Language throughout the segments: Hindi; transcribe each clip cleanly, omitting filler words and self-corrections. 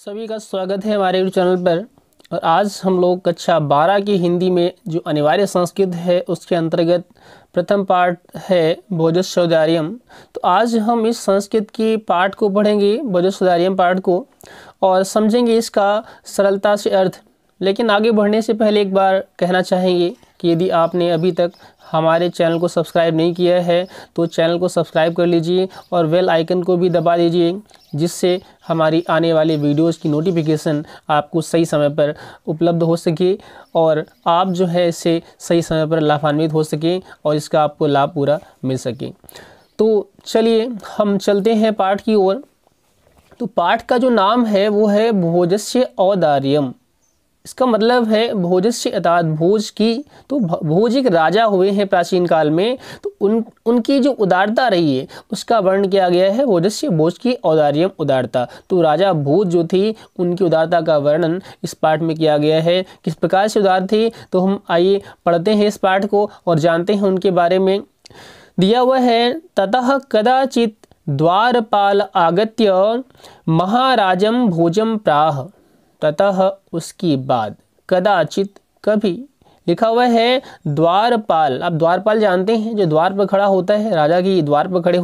सभी का स्वागत है हमारे यूट्यूब चैनल पर। और आज हम लोग कक्षा 12 की हिंदी में जो अनिवार्य संस्कृत है उसके अंतर्गत प्रथम पाठ है भोजस्वदार्यम। तो आज हम इस संस्कृत की पाठ को पढ़ेंगे, भोजस्वदार्यम पाठ को, और समझेंगे इसका सरलता से अर्थ। लेकिन आगे बढ़ने से पहले एक बार कहना चाहेंगे कि यदि आपने अभी तक हमारे चैनल को सब्सक्राइब नहीं किया है तो चैनल को सब्सक्राइब कर लीजिए और बेल आइकन को भी दबा दीजिए, जिससे हमारी आने वाली वीडियोस की नोटिफिकेशन आपको सही समय पर उपलब्ध हो सके और आप जो है इससे सही समय पर लाभान्वित हो सके और इसका आपको लाभ पूरा मिल सके। तो चलिए हम चलते हैं पाठ की ओर। तो पाठ का जो नाम है वो है भोजस्य औदार्यम। इसका मतलब है भोजस्य अर्थात भोज की। तो भोज एक राजा हुए हैं प्राचीन काल में, तो उनकी जो उदारता रही है उसका वर्णन किया गया है भोजस्य, भोज की औदार्यम, उदारता। तो राजा भोज जो थी उनकी उदारता का वर्णन इस पाठ में किया गया है। किस प्रकार से उदार थी, तो हम आइए पढ़ते हैं इस पाठ को और जानते हैं उनके बारे में। दिया हुआ है, ततः कदाचित द्वारपाल आगत्य महाराजम भोजम प्राह। ततः उसकी बाद, कदाचित कभी, लिखा हुआ है द्वारपाल। आप द्वारपाल जानते हैं, जो द्वार पर खड़ा होता है, राजा की द्वार पर खड़ा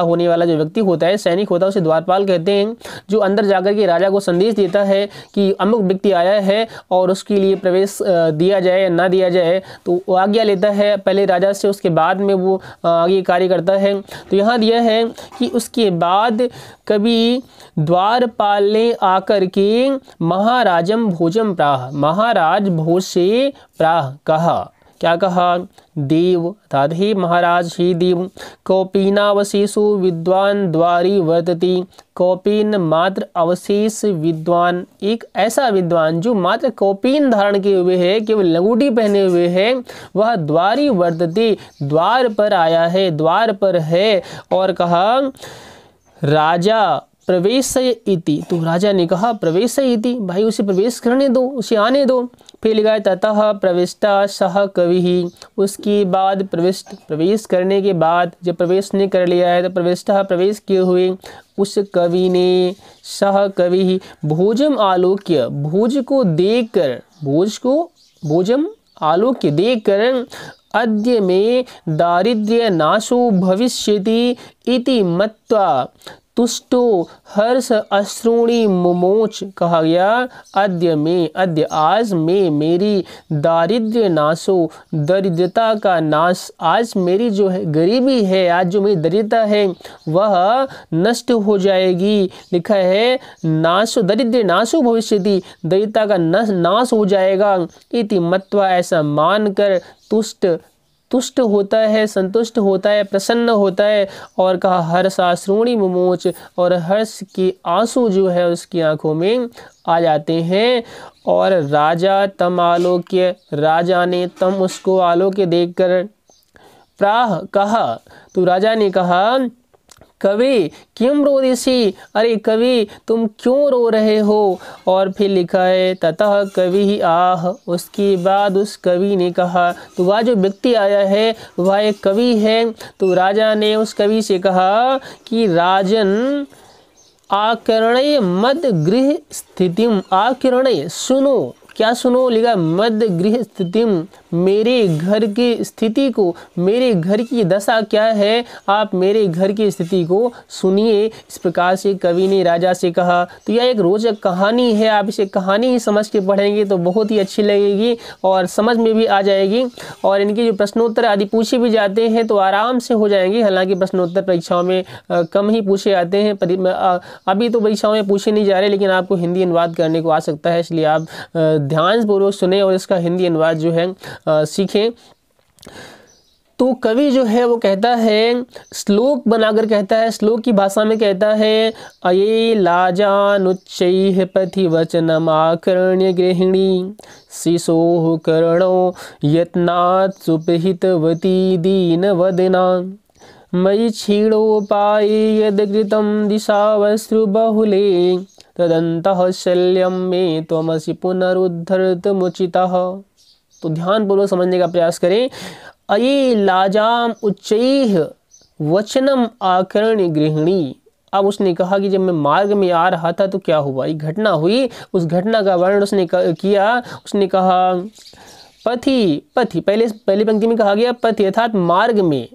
होने वाला जो व्यक्ति होता है, सैनिक होता है, उसे द्वारपाल कहते हैं। जो अंदर जाकर के राजा को संदेश देता है कि अमुक व्यक्ति आया है और उसके लिए प्रवेश दिया जाए या ना दिया जाए, तो वो आज्ञा लेता है पहले राजा से, उसके बाद में वो आगे कार्य करता है। तो यहाँ दिया है कि उसके बाद कभी द्वारपाल ने आकर के महाराजम भोजम प्राह, महाराज भोज से प्राह कहा। क्या कहा? देव अर्थात हे महाराज, हे देव, कौपीनावशेषो विद्वान द्वारी वर्तति। कौपीन मात्र अवशेष विद्वान, एक ऐसा विद्वान जो मात्र कौपीन धारण किए हुए है, केवल लंगोटी पहने हुए है, वह द्वारी वर्तते, द्वार पर आया है, द्वार पर है। और कहा राजा प्रवेशय इति, तो राजा ने कहा प्रवेशय इति, भाई उसे प्रवेश करने दो, उसे आने दो। फिर लिखा है ततः प्रविष्टा सह कवि, उसके बाद प्रवेश करने के बाद, जब प्रवेश ने कर लिया है तो प्रविष्टा प्रवेश किए हुए उस कवि ने, सह कवि भोजम आलोक्य, भोज को देखकर, भोज को भोजम आलोक्य देखकर, अद्य में दारिद्र्य नाशो भविष्यति इति मत्वा तुष्टो हर्ष अश्रूणि मुमोच। कहा गया अद्य में, अद्य आज में, मेरी दारिद्र्य नाशो, दरिद्रता का नाश, आज मेरी जो है गरीबी है, आज जो मेरी दरिद्रता है वह नष्ट हो जाएगी। लिखा है नाशो, दरिद्र नाशो भविष्यति, दरिद्रता का नाश हो जाएगा। इति मत्वा, ऐसा मानकर, तुष्ट होता है, संतुष्ट होता है, प्रसन्न होता है। और कहा हर्षाश्रूणि मुमोच, और हर्ष के आंसू जो है उसकी आंखों में आ जाते हैं। और राजा तम आलोक्य, राजा ने तम उसको आलोक्य देखकर, प्राह कहा, तो राजा ने कहा कवि किम रोदिसी, अरे कवि तुम क्यों रो रहे हो। और फिर लिखा है ततः कवि ही आह, उसके बाद उस कवि ने कहा, तो वह जो व्यक्ति आया है वह एक कवि है। तो राजा ने उस कवि से कहा कि राजन आकर्णय मद गृह स्थितिम, आकर्णय सुनो, क्या सुनो, लिखा मद गृह स्थितिम, मेरे घर की स्थिति को, मेरे घर की दशा क्या है, आप मेरे घर की स्थिति को सुनिए। इस प्रकार से कवि ने राजा से कहा। तो यह एक रोचक कहानी है, आप इसे कहानी ही समझ के पढ़ेंगे तो बहुत ही अच्छी लगेगी और समझ में भी आ जाएगी। और इनके जो प्रश्नोत्तर आदि पूछे भी जाते हैं तो आराम से हो जाएंगे। हालांकि प्रश्नोत्तर परीक्षाओं में कम ही पूछे जाते हैं, अभी तो परीक्षाओं में पूछे नहीं जा रहे, लेकिन आपको हिंदी अनुवाद करने को आ सकता है, इसलिए आप ध्यानपूर्वक सुने और इसका हिंदी अनुवाद जो है सीखें। तो कवि जो है वो कहता है, श्लोक बनाकर कहता है, श्लोक की भाषा में कहता है, अये लाजानुच्चैः पथिवचनमाकर्ण्य गृहिणी शिशोः कर्णो यत्नात् सुपहितवती दीनवदना मयि क्षीणोपाये यद्कृतं दिशावश्रुबहुले तदन्तः शल्यं मे त्वमसि पुनरुद्धर्तमुचितः। तो ध्यानपूर्वक समझने का प्रयास करें। अये लाजाम उच्चैः वचनम आकर्ण्य गृहिणी, अब उसने कहा कि जब मैं मार्ग में आ रहा था तो क्या हुआ, एक घटना हुई, उस घटना का वर्णन उसने किया। उसने कहा पथि, पथि पहली पंक्ति में कहा गया पथि अर्थात मार्ग में।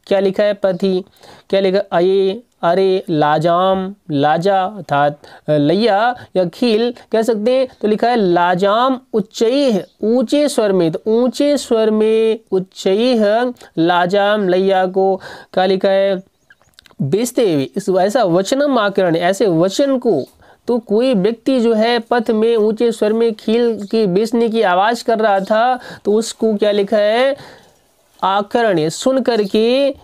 क्या लिखा है पथि, क्या लिखा, अये, अरे, लाजाम, लाजा अर्थात लैया या खील कह सकते हैं, तो लिखा है लाजाम उच्चैः, ऊंचे स्वर में, तो ऊंचे स्वर में उच्चैः लाजाम लैया को क्या लिखा है, बेचते हुए। इस ऐसा वचनम आकरण, ऐसे वचन को, तो कोई व्यक्ति जो है पथ में ऊंचे स्वर में खील की बेचने की आवाज़ कर रहा था, तो उसको क्या लिखा है, आकरण, सुन करके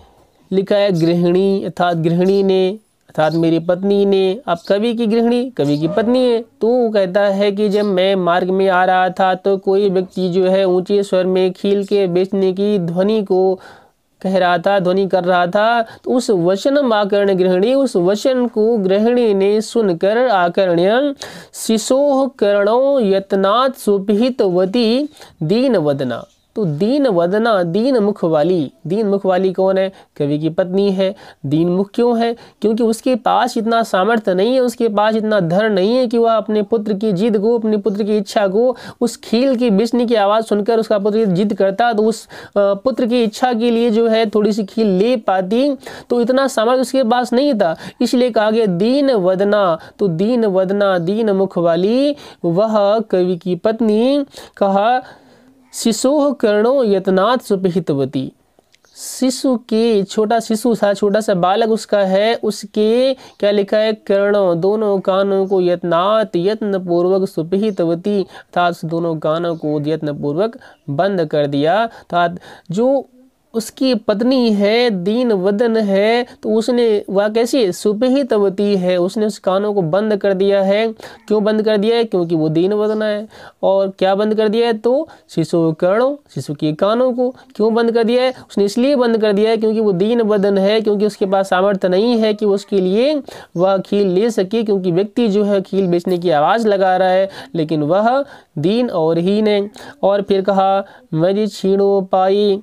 लिखा है गृहिणी, अर्थात गृहिणी ने, अर्थात मेरी पत्नी ने। अब कवि की गृहिणी कवि की पत्नी है, तो वो कहता है कि जब मैं मार्ग में आ रहा था तो कोई व्यक्ति जो है ऊंचे स्वर में खील के बेचने की ध्वनि को कह रहा था, ध्वनि कर रहा था। तो उस वचनम आकर्ण गृहिणी, उस वचन को गृहिणी ने सुनकर आकर्ण्य शिशोः कर्णो यत्नात् सुपिहितवती दीन वदना। तो दीन वदना, दीन मुख वाली, दीन मुख वाली कौन है, कवि की पत्नी है। दीन मुख क्यों है, क्योंकि उसके पास इतना सामर्थ्य नहीं है, उसके पास इतना धन नहीं है कि वह अपने पुत्र की जिद को, अपने पुत्र की इच्छा को, उस खील की बेचने की आवाज़ सुनकर उसका पुत्र जिद करता तो उस पुत्र की इच्छा के लिए जो है थोड़ी सी खील ले पाती, तो इतना सामर्थ्य उसके पास नहीं था। इसलिए कहा गया दीन वदना, तो दीन वदना, दीन मुख वाली वह कवि की पत्नी। कहा शिशोः कर्णो यत्नात् सुपिहितवती, शिशु के, छोटा शिशु था, छोटा सा बालक उसका है, उसके क्या लिखा है, कर्णों, दोनों कानों को यत्नात्, यत्न पूर्वक सुपिहितवती अर्थात दोनों कानों को यत्न पूर्वक बंद कर दिया। अर्थात जो उसकी पत्नी है, दीन वदन है, तो उसने, वह कैसी है, सुपिहितवती है, उसने उस कानों को बंद कर दिया है। क्यों बंद कर दिया है, क्योंकि वो दीन वदन है। और क्या बंद कर दिया है, तो शिशु कर्णों, शिशु के कानों को क्यों बंद कर दिया है, उसने इसलिए बंद कर दिया है क्योंकि वो दीन वदन है, क्योंकि उसके पास सामर्थ्य नहीं है कि उसके लिए वह खील ले सके, क्योंकि व्यक्ति जो है खील बेचने की आवाज़ लगा रहा है, लेकिन वह दीन और हीन है। और फिर कहा मजि क्षीणोपायी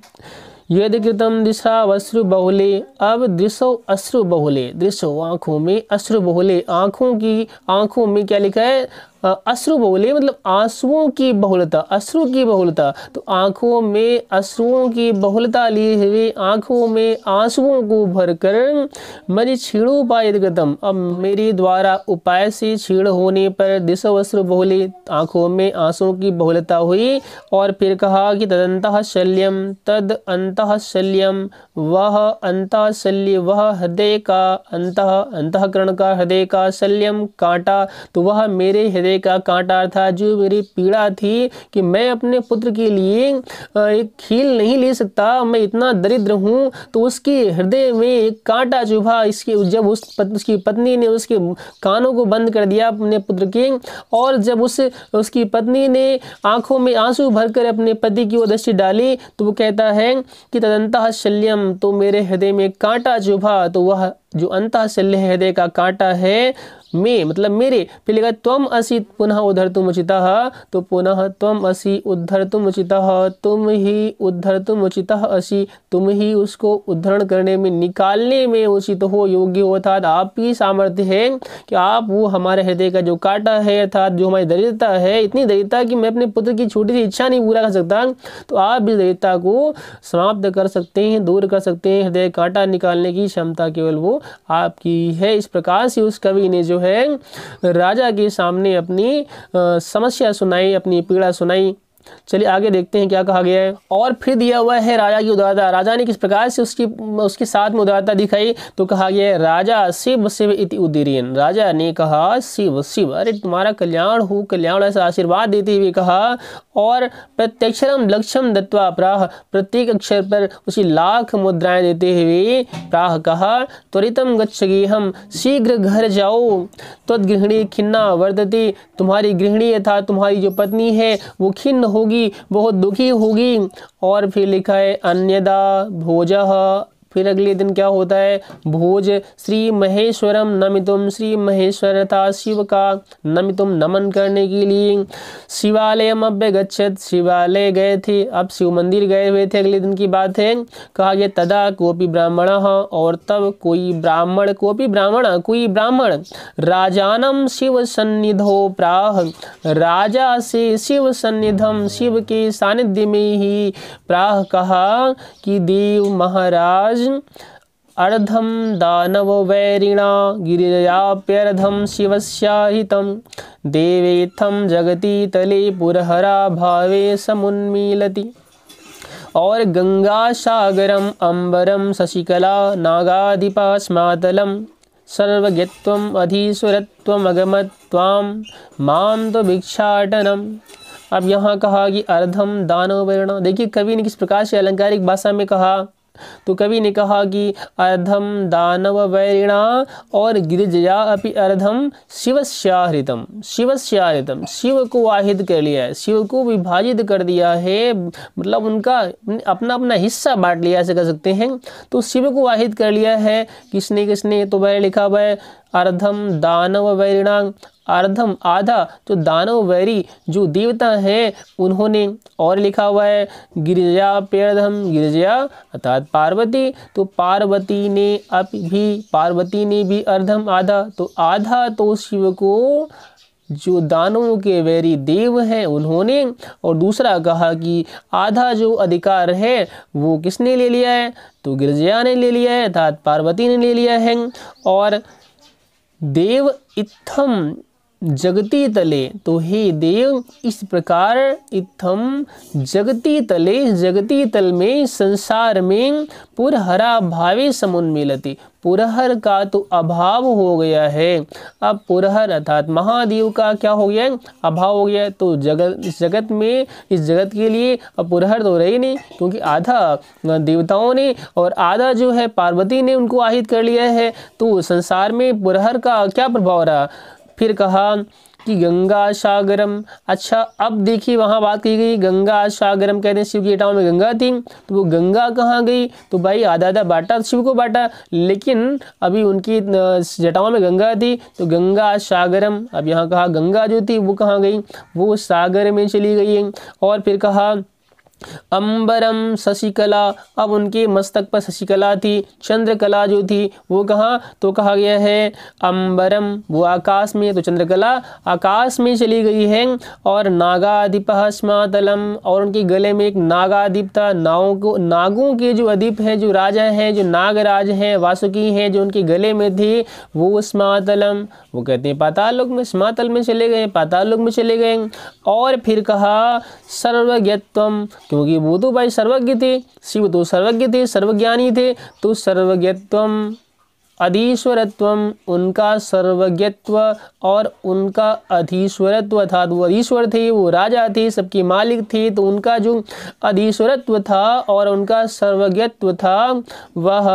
यदि कृतम दिशा अश्रु बहुले, अब दृश्यो अश्रु बहुले, दृश्यो आंखों में, अश्रु बहुले आंखों की, आंखों में क्या लिखा है, अश्रु बहुले मतलब आंसुओं की बहुलता, अश्रु की बहुलता। तो आंखों में अश्रुओं की बहुलता लिए हुए, आंखों में आंसुओं को भरकर मजि क्षीणोपाय कृतम, अब मेरे द्वारा उपाय से क्षीण होने पर दिशो अश्रु बहुले, आंखों में आंसुओं की बहुलता हुई। और फिर कहा कि तदंतः शल्यम, तद अंतः शल्यम, वह अंतः शल्य, वह हृदय का, अंतः अंतःकरण का, हृदय का, शल्यम कांटा, तो वह मेरे हृदय का कांटा था, जो मेरी पीड़ा थी कि मैं अपने पुत्र के लिए एक खील नहीं ले सकता, मैं इतना दरिद्र हूँ। तो उसके हृदय में एक कांटा चुभा, इसके जब उसकी पत्नी ने उसके कानों को बंद कर दिया अपने पुत्र के, और जब उसकी पत्नी ने आंखों में आंसू भरकर अपने पति की ओर दृष्टि डाली, तो वो कहता है कि तदंतः शल्यम, तो मेरे हृदय में कांटा चुभा। तो वह जो अंतः शल्य हृदय का कांटा है, में मतलब मेरे, फिर लिखा त्वम असि पुनः उद्धरतुम उचितः, तो पुनः त्वम असि उद्धरतुम उचितः, तुम ही उद्धरतुम उचितः असि, तुम ही उसको उद्धरण करने में, निकालने में उचित हो, योग्य हो, अर्थात आप ही सामर्थ्य है कि आप वो हमारे हृदय का जो कांटा है, अर्थात जो हमारी दरिद्रता है, इतनी दरिद्रता कि मैं अपने पुत्र की छोटी सी इच्छा नहीं पूरा कर सकता, तो आप इस दरिद्रता को समाप्त कर सकते हैं, दूर कर सकते हैं। हृदय कांटा निकालने की क्षमता केवल वो आपकी है। इस प्रकार से उस कवि ने जो है राजा के सामने अपनी समस्या सुनाई, अपनी पीड़ा सुनाई। चलिए आगे देखते हैं क्या कहा गया है। और फिर दिया हुआ है राजा की उदारता, राजा ने किस प्रकार से उसके साथ में उदारता दिखाई, तो कहा गया है राजा शिव शिव इति उदीरयन्, राजा ने कहा शिव शिव, अरे तुम्हारा कल्याण हो, कल्याण, ऐसा आशीर्वाद देते हुए कहा। और प्रत्यक्षरम लक्ष्यम दत्वा प्राह, प्रत्येक अक्षर पर उसी लाख मुद्राएं देते हुए प्राह कहा त्वरितम गच्छगेहम, शीघ्र घर जाओ, त्वद्गृहिणी खिन्ना वर्तते, तुम्हारी गृहिणी अर्थात तुम्हारी जो पत्नी है वो खिन्न होगी, बहुत दुखी होगी। और फिर लिखा है अन्यदा भोजः फिर अगले दिन क्या होता है, भोज श्री महेश्वरम नमितुम, श्री महेश्वर था शिव का नमितुम नमन करने के लिए शिवालयम अभ्यगच्छत, शिवालय गए थे, अब शिव मंदिर गए हुए थे। अगले दिन की बात है, कहा गया तदा कोपि ब्राह्मण, और तब कोई ब्राह्मण, कोपि ब्राह्मण कोई ब्राह्मण राजानम शिव सन्निधो प्राह, राजा से शिव सन्निधम शिव के सानिध्य में ही प्राह कहा कि देव महाराज अर्धम दानव वैरिणा गिरिजाप्यर्धम शिवस्याहितं देवेत्थं जगति तले पुरहरा भावे समुन्मीलति। और गंगा सागरम अंबरम शशिकला नागाधिपा स्मातलम सर्वज्ञत्वम अधीश्वरत्वम अगमत्वाम माम तो भिक्षाटनम। अब यहाँ कहा कि अर्धम दानव वैरिणा, देखिए कवि ने किस प्रकार से अलंकारिक भाषा में कहा, तो कवि ने कहा कि अर्धम दानव वैरिणा और गिरिजया अपि अर्धम शिवस्याहृतम, शिवस्याहृतम शिव को वाहिद कर लिया है, शिव को विभाजित कर दिया है, मतलब उनका अपना अपना हिस्सा बांट लिया ऐसे कह सकते हैं। तो शिव को वाहिद कर लिया है किसने किसने, तो वह लिखा हुआ है अर्धम दानव वैरिणा, अर्धम आधा जो दानव वैरी जो देवता है उन्होंने, और लिखा हुआ है गिरिजा पेर्धम, गिरिजा अर्थात पार्वती, तो पार्वती ने भी अर्धम आधा, तो आधा तो शिव को जो दानवों के वैरी देव हैं उन्होंने, और दूसरा कहा कि आधा जो अधिकार है वो किसने ले लिया है, तो गिरिजा ने ले लिया है अर्थात पार्वती ने ले लिया है। और देव इत्थम जगती तले, तो हे देव इस प्रकार इत्थम जगती तले, जगती तल में संसार में पुरहरा भावे समुन्मीलति, पुरहर का तो अभाव हो गया है। अब पुरहर अर्थात महादेव का क्या हो गया है, अभाव हो गया है। तो इस जगत में, इस जगत के लिए अब पुरहर तो रही नहीं, क्योंकि आधा देवताओं ने और आधा जो है पार्वती ने उनको आहित कर लिया है, तो संसार में पुरहर का क्या प्रभाव रहा। फिर कहा कि गंगा सागरम, अच्छा अब देखिए वहाँ बात की गई गंगा सागरम, कहते हैं शिव की जटाओं में गंगा थी, तो वो गंगा कहाँ गई, तो भाई आधा आधा बांटा शिव को बांटा, लेकिन अभी उनकी जटाओं में गंगा थी, तो गंगा सागरम, अब यहाँ कहा गंगा जो थी वो कहाँ गई, वो सागर में चली गई। और फिर कहा अंबरम शशिकला, अब उनके मस्तक पर शशिकला थी, चंद्रकला जो थी वो कहाँ, तो कहा गया है अंबरम वो आकाश में, तो चंद्रकला आकाश में चली गई है। और नागाधिप स्मातलम, और उनके गले में एक नागाधिप था, नागों के जो अधिप हैं, जो राजा हैं, जो नागराज हैं, वासुकी हैं, जो उनके गले में थे वो स्मातलम, वो कहते हैं पाताल लोक में, स्मातल में चले गए, पाताल लोक में चले गए। और फिर कहा सर्वज्ञत्वम, क्योंकि वो तो भाई सर्वज्ञ थे, शिव तो सर्वज्ञ थे, सर्वज्ञानी थे, तो सर्वज्ञत्वम अधीश्वरत्वम, उनका सर्वज्ञत्व और उनका अधीश्वरत्व था, वो अधीश्वर थे, वो राजा थे, सबके मालिक थे, तो उनका जो अधीश्वरत्व था और उनका सर्वज्ञत्व था वह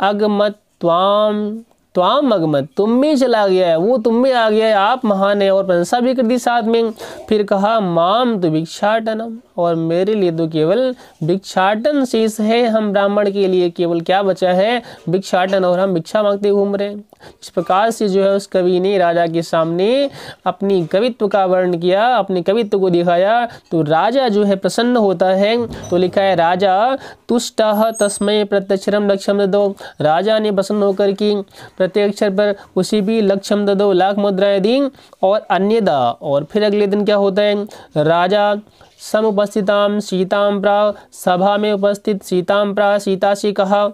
अगमत त्वाम अगमत, तुम में चला गया है, वो तुम में आ गया है, आप महान है, और प्रशंसा भी कर दी साथ में। फिर कहा माम तो भिक्षाटनम, और मेरे लिए तो केवल भिक्षाटन शेष है, हम ब्राह्मण के लिए केवल क्या बचा है, भिक्षाटन, और हम भिक्षा मांगते घूम रहे हैं। इस प्रकार से जो है उस कवि ने राजा के सामने अपनी कवित्व का वर्णन किया, अपने कवित्व को दिखाया, तो राजा जो है प्रसन्न होता है। तो लिखा है राजा तुष्टः तस्मै प्रत्यक्षरम लक्ष्यम ददो, राजा ने प्रसन्न होकर की प्रत्यक्षर पर उसी भी लक्ष्यम ददो, लाख मुद्राएं दी। और अन्यदा, और फिर अगले दिन क्या होता है, राजा समुपस्थिताम सीताम प्राह, सभा में उपस्थित सीताम प्राह, सीता से कहा,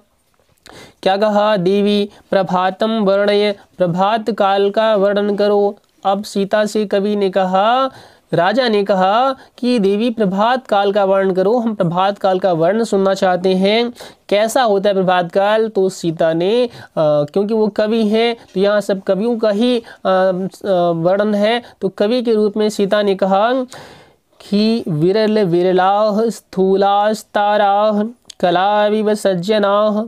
क्या कहा, देवी प्रभातम वर्णय, प्रभात काल का वर्णन करो। अब सीता से कवि ने कहा, राजा ने कहा कि देवी प्रभात काल का वर्णन करो, हम प्रभात काल का वर्णन सुनना चाहते हैं, कैसा होता है प्रभात काल। तो सीता ने क्योंकि वो कवि है तो यहाँ सब कवियों का ही वर्णन है, तो कवि के रूप में सीता ने कहा कि विरल विरलाः स्थूलास्ताराः कलाविव सज्जनाः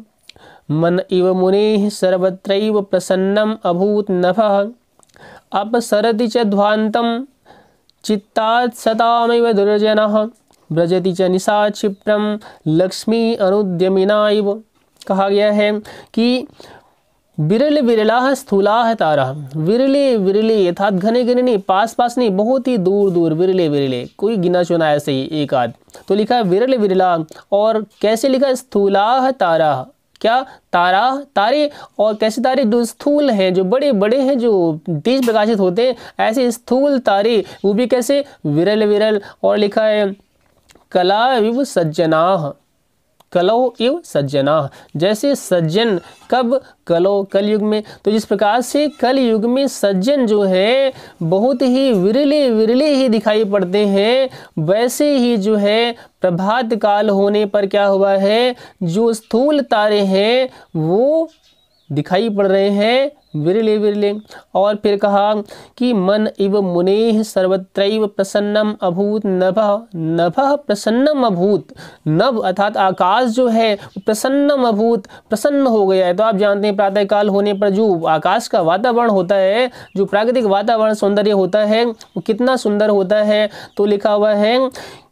मन इव मुनेः सर्वत्रैव प्रसन्नम अभूत नभः अपसरति च ध्वान्तं चित्तात् सतामेव दुर्जनः व्रजति च निशा क्षिप्रं लक्ष्मी अनुद्यमिना इव। कहा गया है कि विरल विरलाः स्थूलाः ताराः, विरले विरले अर्थात घने घने नहीं, पास पास नहीं, बहुत ही दूर दूर, विरले विरले, कोई गिना चुना ऐसे ही एक आध, तो लिखा है विरल विरला। और कैसे लिखा, स्थूलाः ताराः, क्या, तारा, तारे, और कैसे तारे, जो स्थूल हैं, जो बड़े बड़े हैं, जो तेज प्रकाशित होते हैं, ऐसे स्थूल तारे, वो भी कैसे, विरल विरल। और लिखा है कला विव सज्जनाः, कलो एवं सज्जना, जैसे सज्जन कब, कलो, कलयुग में। तो जिस प्रकार से कलयुग में सज्जन जो है बहुत ही विरले विरले ही दिखाई पड़ते हैं, वैसे ही जो है प्रभात काल होने पर क्या हुआ है, जो स्थूल तारे हैं वो दिखाई पड़ रहे हैं विरले विरले। और फिर कहा कि मन इव मुनेः सर्वत्रैव प्रसन्नम अभूत नभः, नभः प्रसन्नम अभूत, नभ अर्थात आकाश जो है प्रसन्नम अभूत, प्रसन्न हो गया है। तो आप जानते हैं प्रातः काल होने पर जो आकाश का वातावरण होता है, जो प्राकृतिक वातावरण सौंदर्य होता है, वो कितना सुंदर होता है। तो लिखा हुआ है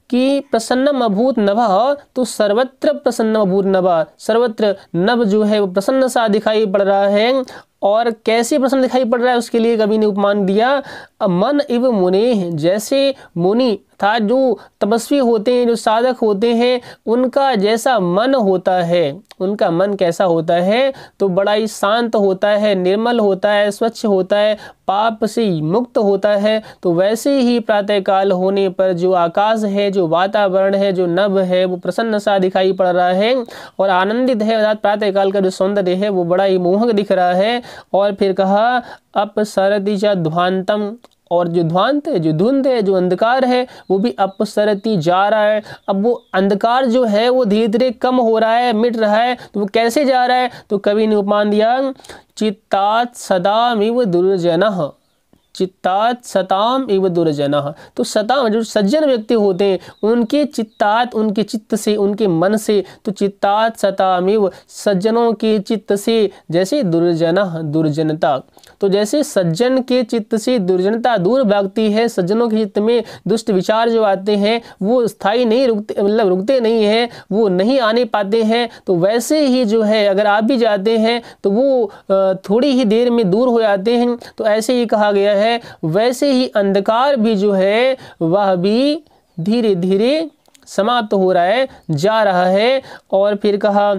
कि प्रसन्नम अभूत नभः, तो सर्वत्र प्रसन्नम अभूत नभः, सर्वत्र नभ जो है वो प्रसन्न सा दिखाई पड़ रहा है। और कैसे प्रसन्न दिखाई पड़ रहा है उसके लिए कवि ने उपमान दिया, मन इव मुने, जैसे मुनि था जो तपस्वी होते हैं, जो साधक होते हैं, उनका जैसा मन होता है, उनका मन कैसा होता है, तो बड़ा ही शांत होता है, निर्मल होता है, स्वच्छ होता है, पाप से मुक्त होता है। तो वैसे ही प्रातःकाल होने पर जो आकाश है, जो वातावरण है, जो नभ है, वो प्रसन्न सा दिखाई पड़ रहा है और आनंदित है, अर्थात प्रातःकाल का जो सौंदर्य है वो बड़ा ही मोहक दिख रहा है। और फिर कहा अपसरति च ध्वांतम, और जो ध्वांत है, जो धुंध है, जो अंधकार है, वो भी अपसरति जा रहा है। अब वो अंधकार जो है वो धीरे धीरे कम हो रहा है, मिट रहा है। तो वो कैसे जा रहा है, तो कवि ने उपमान दिया चित्तात् सदामिव दुर्जनः, चित्तात् सताम एव दुर्जनः। तो सताम जो सज्जन व्यक्ति होते हैं उनके चित्तात्, उनके चित्त से, उनके मन से, तो चित्तात् सताम एव, सज्जनों के चित्त से, जैसे दुर्जनः दुर्जनता, तो जैसे सज्जन के चित्त से दुर्जनता दूर भागती है, सज्जनों के चित्त में दुष्ट विचार जो आते हैं वो स्थायी नहीं रुकते, मतलब रुकते नहीं हैं, वो नहीं आने पाते हैं। तो वैसे ही जो है अगर आप भी जाते हैं तो वो थोड़ी ही देर में दूर हो जाते हैं। तो ऐसे ही कहा गया है, वैसे ही अंधकार भी जो है वह भी धीरे धीरे समाप्त हो रहा है, जा रहा है। और फिर कहा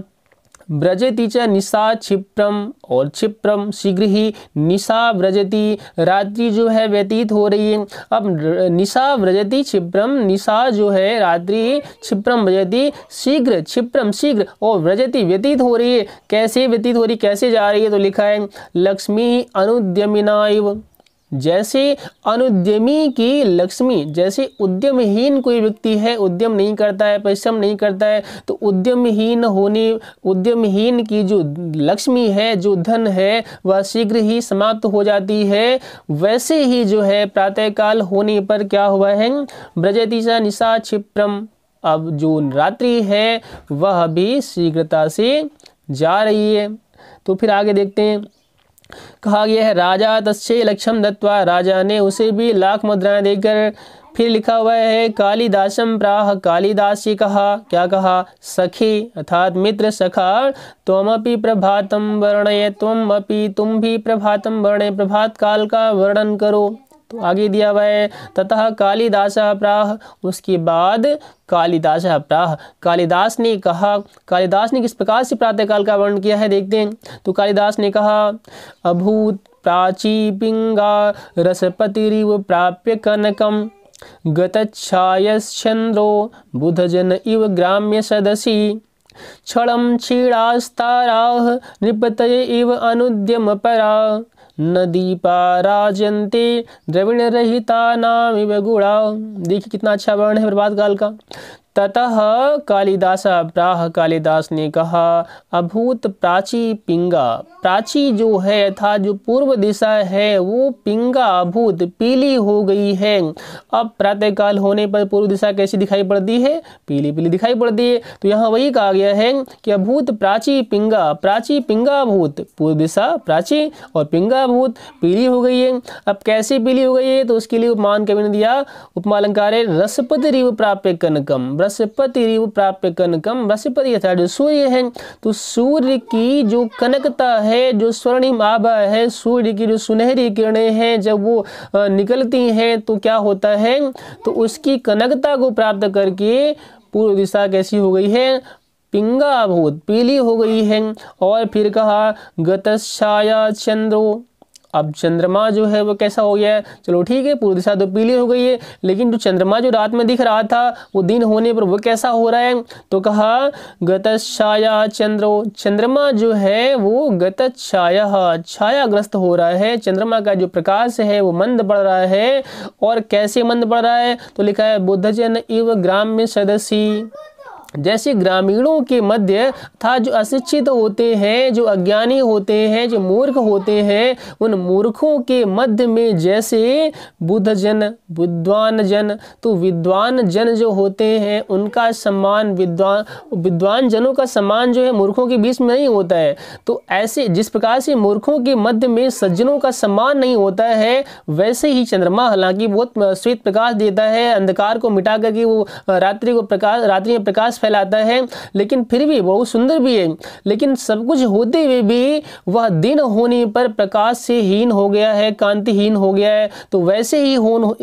व्रजति च निशा क्षिप्रम, और क्षिप्रम शीघ्र ही, निशा व्रजति, रात्रि जो है व्यतीत हो रही है। अब निशा व्रजति क्षिप्रम, निशा जो है रात्रि, क्षिप्रम व्रजति शीघ्र, क्षिप्रम शीघ्र, और व्रजति व्यतीत हो रही है। कैसे व्यतीत हो रही, कैसे जा रही है, तो लिखा है लक्ष्मी अनुद्यमिना इव, जैसे अनुद्यमी की लक्ष्मी, जैसे उद्यमहीन कोई व्यक्ति है, उद्यम नहीं करता है, परिश्रम नहीं करता है, तो उद्यमहीन की जो लक्ष्मी है, जो धन है, वह शीघ्र ही समाप्त हो जाती है। वैसे ही जो है प्रातःकाल होने पर क्या हुआ है, व्रजति च निशा क्षिप्रम, अब जो रात्रि है वह भी शीघ्रता से जा रही है। तो फिर आगे देखते हैं, कहा गया है राजा तस्यै लक्ष्यम दत्वा, राजा ने उसे भी लाख मुद्राएं देकर। फिर लिखा हुआ है कालिदासम प्राह, कालिदास जी कहा, क्या कहा, सखी अर्थात मित्र, सखा त्वमपि प्रभातम वर्णय, तुम भी प्रभातम वर्णय, प्रभात काल का वर्णन करो। तो आगे दिया हुआ है ततः कालिदास प्राह, उसके बाद कालिदास प्राह, कालिदास ने कहा। कालिदास ने किस प्रकार से प्रातःकाल का वर्णन किया है देखते हैं। तो कालिदास ने कहा अभूत प्राची पिंगा रसपतिरिव प्राप्य कनकम, गतच्छायश्चंद्रो बुधजन इव ग्राम्य सदसी, क्षणं क्षीणास्ताराः नृपतय इव अनुद्यम परा, नदीपा राजन्ते द्रविण रहिता नामिव गुणा। देखिए कितना अच्छा वर्ण है प्रभात काल का। ततः कालिदास प्राह, कालिदास ने कहा अभूत प्राची पिंगा, प्राची जो है अर्थात जो पूर्व दिशा है वो पिंगा अभूत पीली हो गई है। अब प्रातःकाल होने पर पूर्व दिशा कैसी दिखाई पड़ती है, पीली पीली दिखाई पड़ती है। तो यहाँ वही कहा गया है कि अभूत प्राची पिंगा, प्राची पिंगा अभूत, पूर्व दिशा प्राची और पिंगा अभूत पीली हो गई है। अब कैसे पीली हो गई है, तो उसके लिए उपमान कवि ने दिया, उपमा अलंकार है रसपति रिव प्राप्य कनकम, बृहस्पति रिव प्राप्य कनकम। बृहस्पति अर्थात जो सूर्य है, तो सूर्य की जो कनकता है, जो स्वर्णिम आभा है, सूर्य की जो सुनहरी किरणें हैं जब वो निकलती हैं तो क्या होता है, तो उसकी कनकता को प्राप्त करके पूर्व दिशा कैसी हो गई है, पिंगाभूत, पीली हो गई है। और फिर कहा गतच्छाया चंद्रो, अब चंद्रमा जो है वो कैसा हो गया है, चलो ठीक है, पूर्व दिशा तो पीली हो गई है, लेकिन जो चंद्रमा जो रात में दिख रहा था वो दिन होने पर वो कैसा हो रहा है, तो कहा गतच्छाया चंद्रो, चंद्रमा जो है वो गतच्छाया, छायाग्रस्त हो रहा है। चंद्रमा का जो प्रकाश है वो मंद पड़ रहा है। और कैसे मंद पड़ रहा है, तो लिखा है बुद्धजन इव ग्राम्य सदसी, जैसे ग्रामीणों के मध्य था जो अशिक्षित होते हैं, जो अज्ञानी होते हैं, जो मूर्ख होते हैं, उन मूर्खों के मध्य में जैसे बुद्धजन, विद्वान जन, तो विद्वान जन जो होते हैं उनका सम्मान, विद्वान जनों का सम्मान जो है मूर्खों के बीच में नहीं होता है। तो ऐसे जिस प्रकार से मूर्खों के मध्य में सज्जनों का सम्मान नहीं होता है, वैसे ही चंद्रमा हालांकि बहुत श्वेत प्रकाश देता है, अंधकार को मिटा करके वो रात्रि में प्रकाश फैलाता है, लेकिन फिर भी बहुत सुंदर भी है। लेकिन सब कुछ होते हुए भी वह दिन होने पर प्रकाश से हीन हो गया है, कांतिहीन हो गया है। तो वैसे ही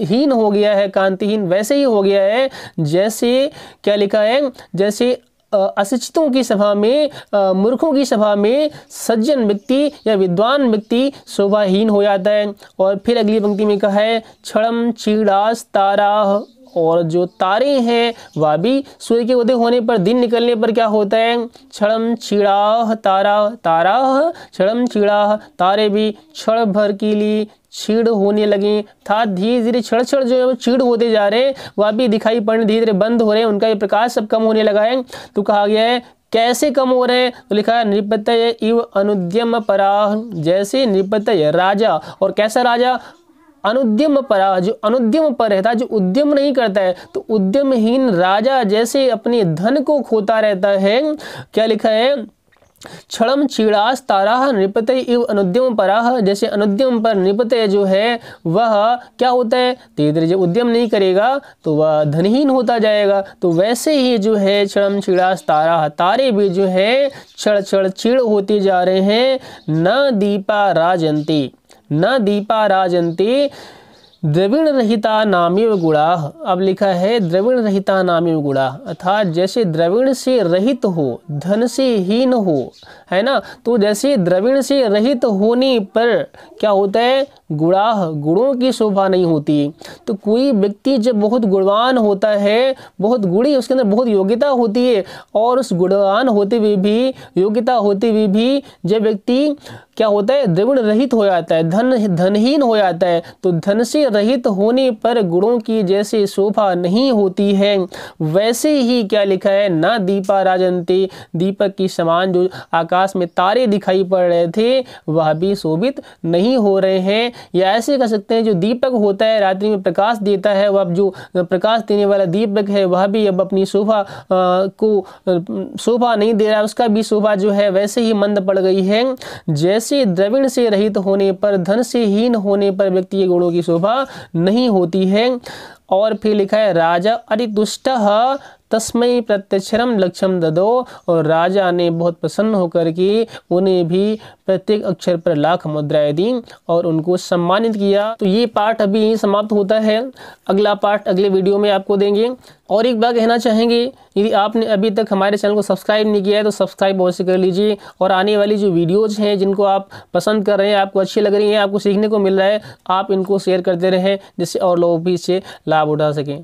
हीन हो गया है, कांतिहीन वैसे ही हो गया है जैसे क्या लिखा है, जैसे अशिक्षितों की सभा में, मूर्खों की सभा में सज्जन व्यक्ति या विद्वान व्यक्ति शोभाहीन हो जाता है। और फिर अगली पंक्ति में कहा है क्षणम क्षीणास तारा, और जो तारे हैं वह भी सूर्य के उदय होने पर, दिन निकलने पर क्या होता है, क्षणम क्षीणाह तारा, तारा क्षणम क्षीणाह, तारे भी क्षण भर के लिए क्षीण होने लगे, था धीरे धीरे क्षण क्षण जो है वो क्षीण होते जा रहे हैं, वह भी दिखाई पड़ने धीरे धीरे बंद हो रहे हैं, उनका ये प्रकाश सब कम होने लगा है। तो कहा गया है कैसे कम हो रहे हैं, तो लिखा है नृपतय इव अनुद्यम पराह, जैसे नृपतय राजा, और कैसा राजा, अनुद्यम परा, जो अनुद्यम पर रहता है, जो उद्यम नहीं करता है, तो उद्यमहीन राजा जैसे अपने धन को खोता रहता है। क्या लिखा है, क्षणम क्षीणास ताराह नृपतय इव अनुद्यम पराह, जैसे अनुद्यम पर नृपतय जो है वह क्या होता है, धीरे धीरे जब उद्यम नहीं करेगा तो वह धनहीन होता जाएगा। तो वैसे ही जो है क्षणम क्षीणास ताराह, तारे भी जो है क्षण क्षण क्षीण होते जा रहे हैं। न दीपा राजंती, न दीपा राजंती द्रविण रहिता नामिव गुणा। अब लिखा है द्रविण रहिता नामिव गुणा, अर्थात जैसे द्रविण से रहित हो, धन से हीन हो, है ना, तो जैसे द्रविण से रहित होने पर क्या होता है, गुणाह, गुणों की शोभा नहीं होती। तो कोई व्यक्ति जब बहुत गुणवान होता है, बहुत गुणी, उसके अंदर बहुत योग्यता होती है, और उस गुणवान होते हुए भी, योग्यता होते हुए भी जब व्यक्ति क्या होता है, द्रविण रहित हो जाता है, धनहीन हो जाता है, तो धन से रहित होने पर गुणों की जैसे शोभा नहीं होती है, वैसे ही क्या लिखा है, ना दीपा राजंती, दीपक की समान जो आकाश में तारे दिखाई पड़ रहे थे वह भी शोभित नहीं हो रहे हैं। या ऐसे कह सकते हैं जो दीपक होता है रात्रि में प्रकाश देता है, वह अब जो प्रकाश देने वाला दीपक है वह भी अब अपनी शोभा को शोभा नहीं दे रहा है, उसका भी शोभा जो है वैसे ही मंद पड़ गई है। जैसे द्रविण से रहित होने पर, धन से हीन होने पर व्यक्ति के गुणों की शोभा नहीं होती है। और फिर लिखा है राजा अतितुष्ट तस्मै प्रत्यक्षरम लक्ष्यम ददो, और राजा ने बहुत प्रसन्न होकर के उन्हें भी प्रत्येक अक्षर पर लाख मुद्राएं दी और उनको सम्मानित किया। तो ये पाठ अभी यहीं समाप्त होता है, अगला पाठ अगले वीडियो में आपको देंगे। और एक बात कहना चाहेंगे, यदि आपने अभी तक हमारे चैनल को सब्सक्राइब नहीं किया है तो सब्सक्राइब अवश्य कर लीजिए, और आने वाली जो वीडियोज़ हैं जिनको आप पसंद कर रहे हैं, आपको अच्छी लग रही हैं, आपको सीखने को मिल रहा है, आप इनको शेयर करते रहें जिससे और लोग भी इससे लाभ उठा सकें।